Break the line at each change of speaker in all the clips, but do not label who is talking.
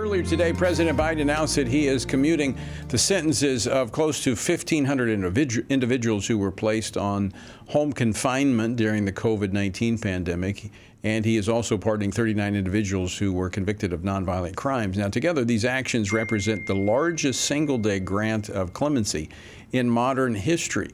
Earlier today, President Biden announced that he is commuting the sentences of close to 1,500 individuals who were placed on home confinement during the COVID-19 pandemic. And he is also pardoning 39 individuals who were convicted of nonviolent crimes. Now, together, these actions represent the largest single-day grant of clemency in modern history.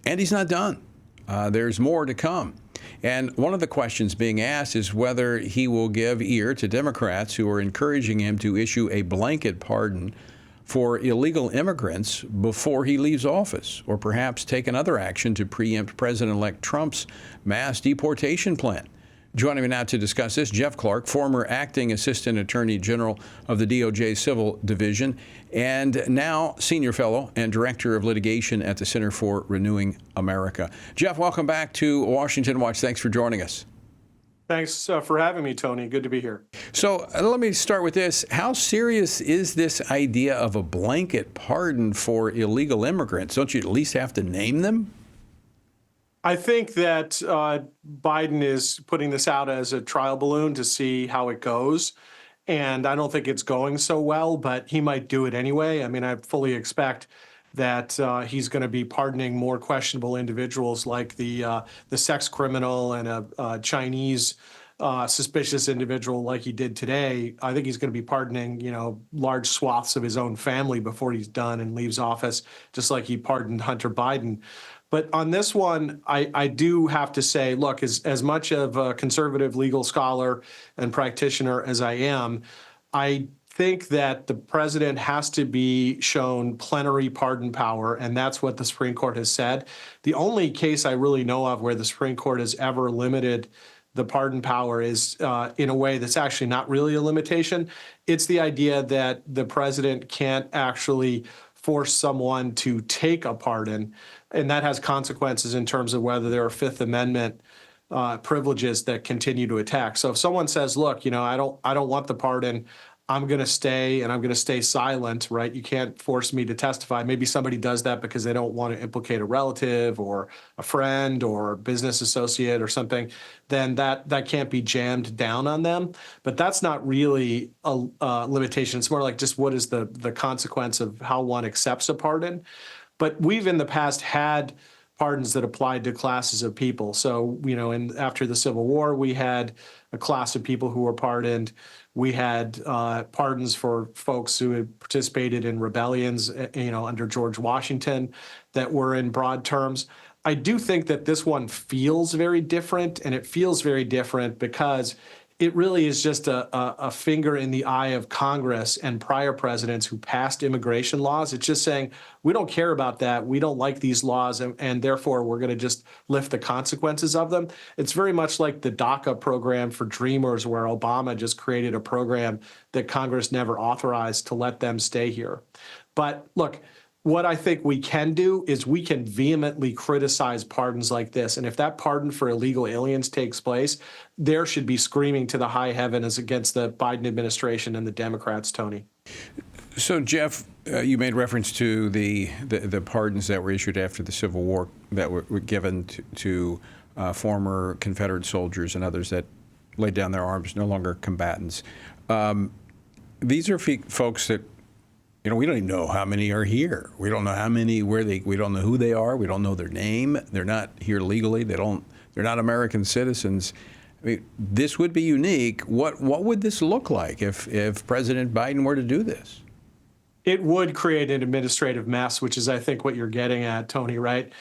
And he's not done. There's more to come. And one of the questions being asked is whether he will give ear to Democrats who are encouraging him to issue a blanket pardon for illegal immigrants before he leaves office, or perhaps take another action to preempt President-elect Trump's mass deportation plan. Joining me now to discuss this, Jeff Clark, former acting assistant attorney general of the DOJ Civil Division, and now senior fellow and director of litigation at the Center for Renewing America. Jeff, welcome back to Washington Watch. Thanks for joining us.
Thanks for having me, Tony. Good to be here.
So let me start with this. How serious is this idea of a blanket pardon for illegal immigrants? Don't you at least have to name them?
I think that Biden is putting this out as a trial balloon to see how it goes. And I don't think it's going so well, but he might do it anyway. I mean, I fully expect that he's going to be pardoning more questionable individuals like the sex criminal and a Chinese suspicious individual like he did today. I think he's going to be pardoning, large swaths of his own family before he's done and leaves office, just like he pardoned Hunter Biden. But on this one, I do have to say, look, as much of a conservative legal scholar and practitioner as I am, I think that the president has to be shown plenary pardon power, and that's what the Supreme Court has said. The only case I really know of where the Supreme Court has ever limited the pardon power is in a way that's actually not really a limitation. It's the idea that the president can't actually force someone to take a pardon, and that has consequences in terms of whether there are Fifth Amendment privileges that continue to attack. So if someone says, look, I don't want the pardon, I'm going to stay and I'm going to stay silent, right? You can't force me to testify. Maybe somebody does that because they don't want to implicate a relative or a friend or a business associate or something, then that can't be jammed down on them. But that's not really a limitation. It's more like just what is the consequence of how one accepts a pardon. But we've in the past had pardons that applied to classes of people. So, after the Civil War, we had a class of people who were pardoned. We had pardons for folks who had participated in rebellions, under George Washington that were in broad terms. I do think that this one feels very different, and it feels very different because it really is just a finger in the eye of Congress and prior presidents who passed immigration laws. It's just saying, we don't care about that. We don't like these laws, and therefore we're going to just lift the consequences of them. It's very much like the DACA program for Dreamers, where Obama just created a program that Congress never authorized to let them stay here. But look, what I think we can do is we can vehemently criticize pardons like this. And if that pardon for illegal aliens takes place, there should be screaming to the high heavens against the Biden administration and the Democrats, Tony.
So, Jeff, you made reference to the pardons that were issued after the Civil War that were given to former Confederate soldiers and others that laid down their arms, no longer combatants. These are folks that we don't even know how many are here. We don't know how many, we don't know who they are. We don't know their name. They're not here legally. They're not American citizens. I mean, this would be unique. What would this look like if President Biden were to do this?
It would create an administrative mess, which is, I think, what you're getting at, Tony, right?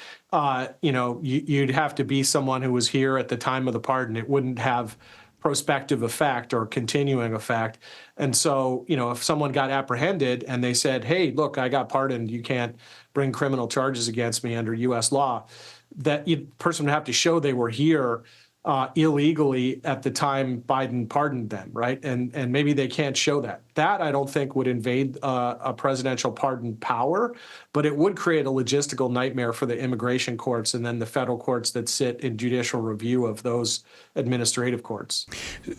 You'd have to be someone who was here at the time of the pardon. It wouldn't have prospective effect or continuing effect. And so, if someone got apprehended and they said, hey, look, I got pardoned, you can't bring criminal charges against me under U.S. law, that person would have to show they were here illegally at the time Biden pardoned them, right? And maybe they can't show that. That, I don't think, would invade a presidential pardon power, but it would create a logistical nightmare for the immigration courts and then the federal courts that sit in judicial review of those administrative courts.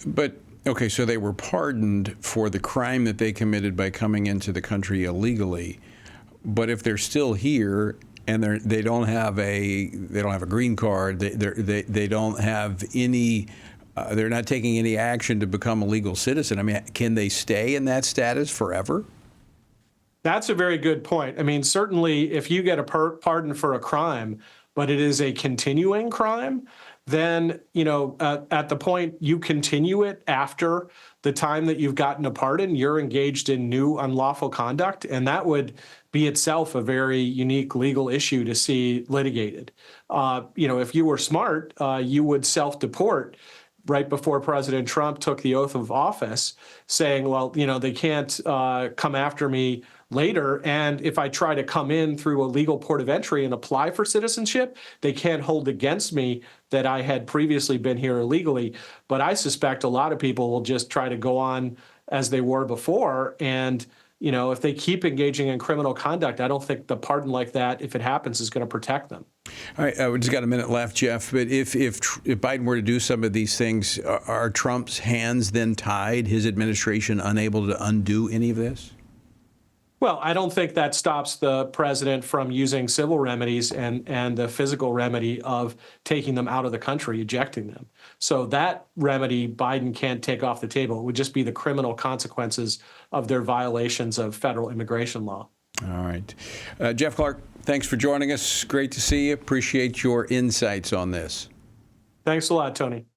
But, okay, so they were pardoned for the crime that they committed by coming into the country illegally, but if they're still here and they don't have a green card, they don't have any They're not taking any action to become a legal citizen. I mean, can they stay in that status forever?
That's a very good point. I mean, certainly if you get a pardon for a crime, but it is a continuing crime, then, at the point you continue it after the time that you've gotten a pardon, you're engaged in new unlawful conduct. And that would be itself a very unique legal issue to see litigated. If you were smart, you would self-deport right before President Trump took the oath of office, saying, well, they can't come after me later. And if I try to come in through a legal port of entry and apply for citizenship, they can't hold against me that I had previously been here illegally. But I suspect a lot of people will just try to go on as they were before. And, if they keep engaging in criminal conduct, I don't think the pardon like that, if it happens, is going to protect them.
All right, we just got a minute left, Jeff. But if Biden were to do some of these things, are Trump's hands then tied? His administration unable to undo any of this?
Well, I don't think that stops the president from using civil remedies and the physical remedy of taking them out of the country, ejecting them. So that remedy Biden can't take off the table. It would just be the criminal consequences of their violations of federal immigration law.
All right. Jeff Clark, thanks for joining us. Great to see you. Appreciate your insights on this.
Thanks a lot, Tony.